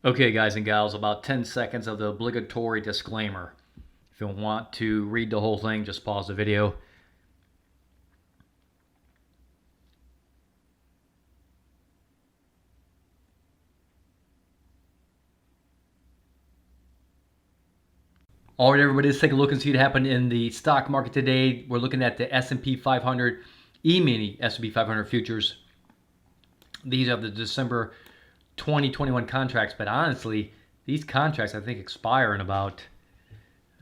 Okay, guys and gals, about 10 seconds of the obligatory disclaimer. If you want to read the whole thing, just pause the video. All right, everybody, let's take a look and see what happened in the stock market today. We're looking at the S&P 500 E-mini S&P 500 futures. These are the December 2021 contracts, but honestly, these contracts I think expire in about,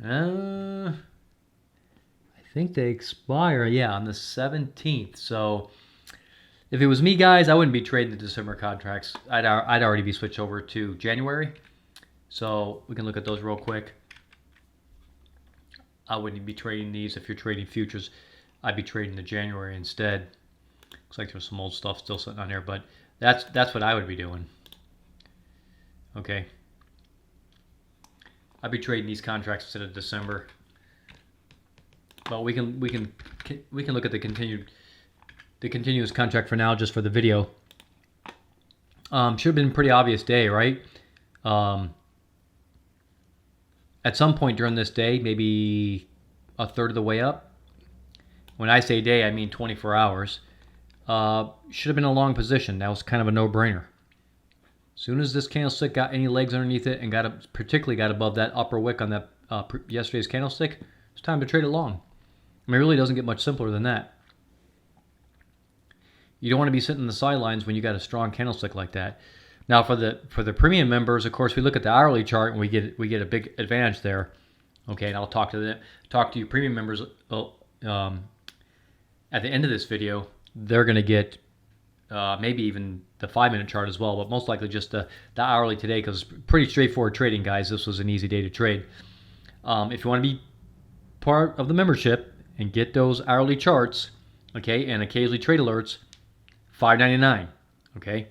I think they expire, on the 17th. So if it was me, guys, I wouldn't be trading the December contracts. I'd already be switched over to January. So we can look at those real quick. I wouldn't be trading these. If you're trading futures, I'd be trading the January instead. Looks like there's some old stuff still sitting on there, but that's what I would be doing. Okay. I'd be trading these contracts instead of December. But we can look at the continuous contract for now, just for the video. Should have been a pretty obvious day, right? At some point during this day, maybe a third of the way up. When I say day, I mean 24 hours. Should have been a long position. That was kind of a no-brainer. As soon as this candlestick got any legs underneath it and particularly got above that upper wick on that yesterday's candlestick, it's time to trade it long. I mean, it really doesn't get much simpler than that. You don't want to be sitting on the sidelines when you got a strong candlestick like that. Now, for the premium members, of course, we look at the hourly chart and we get a big advantage there. Okay, and I'll talk to you premium members at the end of this video. They're going to get maybe even the 5-minute chart as well, but most likely just the hourly today, because it's pretty straightforward trading, guys. This was an easy day to trade. If you want to be part of the membership and get those hourly charts, okay, and occasionally trade alerts, $5.99. Okay.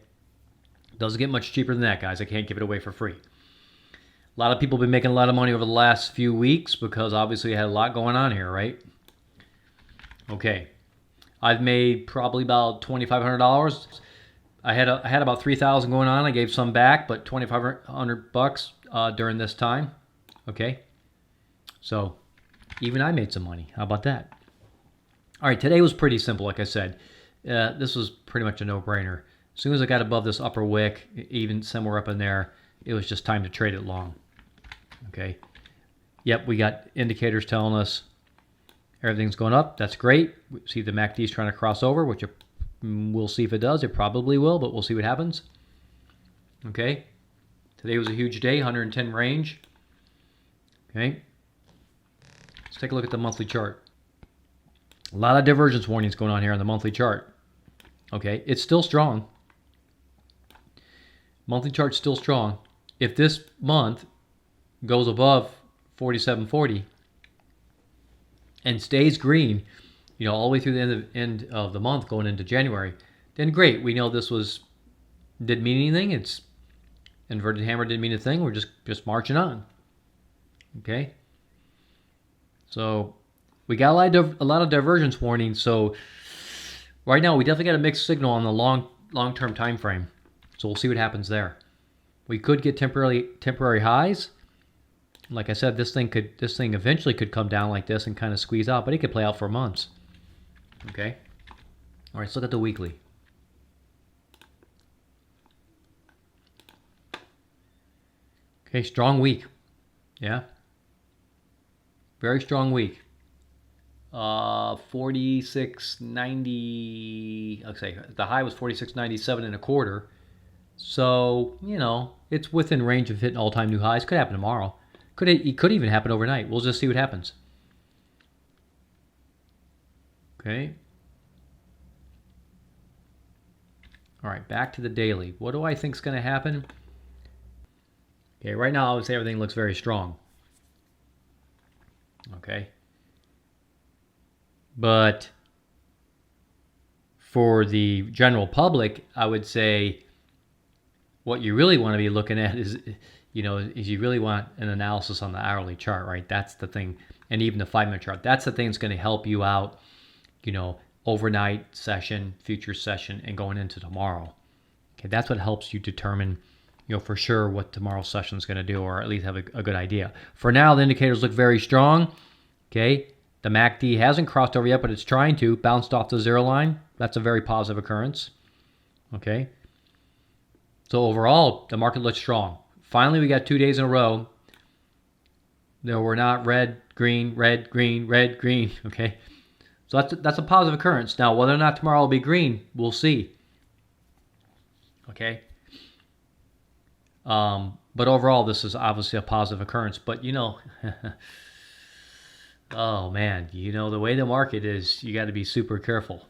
Doesn't get much cheaper than that, guys. I can't give it away for free. A lot of people have been making a lot of money over the last few weeks because obviously I had a lot going on here, right? Okay. I've made probably about $2,500. I had about $3,000 going on. I gave some back, but $2,500 during this time. Okay. So even I made some money. How about that? All right. Today was pretty simple, like I said. This was pretty much a no-brainer. As soon as I got above this upper wick, even somewhere up in there, it was just time to trade it long. Okay. Yep, we got indicators telling us everything's going up. That's great. We see the MACD is trying to cross over, which we'll see if it does. It probably will, but we'll see what happens. Okay. Today was a huge day, 110 range. Okay. Let's take a look at the monthly chart. A lot of divergence warnings going on here on the monthly chart. Okay. It's still strong. Monthly chart's still strong. If this month goes above 47.40 and stays green, all the way through the end of the month going into January, then great. We know this didn't mean anything. It's inverted hammer didn't mean a thing. We're just marching on. Okay. So we got a lot of divergence warnings. So right now we definitely got a mixed signal on the long-term time frame. So we'll see what happens there. We could get temporary highs. Like I said, this thing eventually could come down like this and kind of squeeze out, but it could play out for months. Okay. All right, let's look at the weekly. Okay, strong week. Yeah. Very strong week. 46.90. Okay, the high was 46.97 and a quarter. So, it's within range of hitting all-time new highs. Could happen tomorrow. It could even happen overnight. We'll just see what happens. Okay. All right, back to the daily. What do I think is going to happen? Okay, right now I would say everything looks very strong. Okay. But for the general public, I would say what you really want to be looking at is you really want an analysis on the hourly chart, right? That's the thing. And even the 5-minute chart. That's the thing that's going to help you out, overnight session, future session, and going into tomorrow. Okay, that's what helps you determine for sure what tomorrow's session is going to do, or at least have a good idea. For now, the indicators look very strong. Okay, the MACD hasn't crossed over yet, but it's trying to. Bounced off the 0 line. That's a very positive occurrence. Okay, so overall, the market looks strong. Finally, we got 2 days in a row. No, we're not red, green, red, green, red, green. Okay, so that's a positive occurrence. Now, whether or not tomorrow will be green, we'll see. Okay. But overall, this is obviously a positive occurrence. But oh man, the way the market is, you got to be super careful.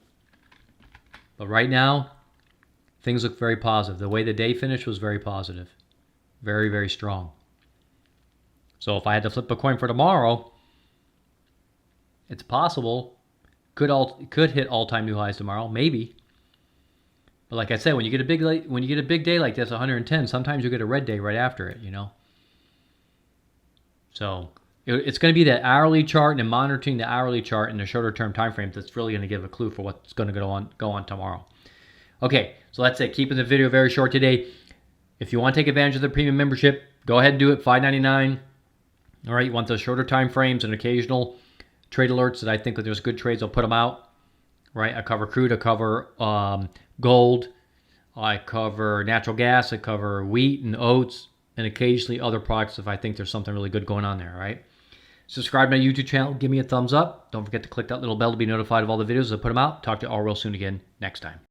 But right now, things look very positive. The way the day finished was very positive. Very, very strong. So if I had to flip a coin for tomorrow, it's possible. Could hit all-time new highs tomorrow, maybe. But like I said, when you get a big day like this, 110, sometimes you get a red day right after it, So it's going to be that hourly chart and monitoring the hourly chart in the shorter term time frames that's really going to give a clue for what's going to go on tomorrow. Okay, so that's it. Keeping the video very short today. If you want to take advantage of the premium membership, go ahead and do it. $5.99. All right, you want those shorter time frames and occasional trade alerts that I think that there's good trades, I'll put them out. Right, I cover crude, I cover gold, I cover natural gas, I cover wheat and oats, and occasionally other products if I think there's something really good going on there. Right. Subscribe to my YouTube channel. Give me a thumbs up. Don't forget to click that little bell to be notified of all the videos as I put them out. Talk to you all real soon again next time.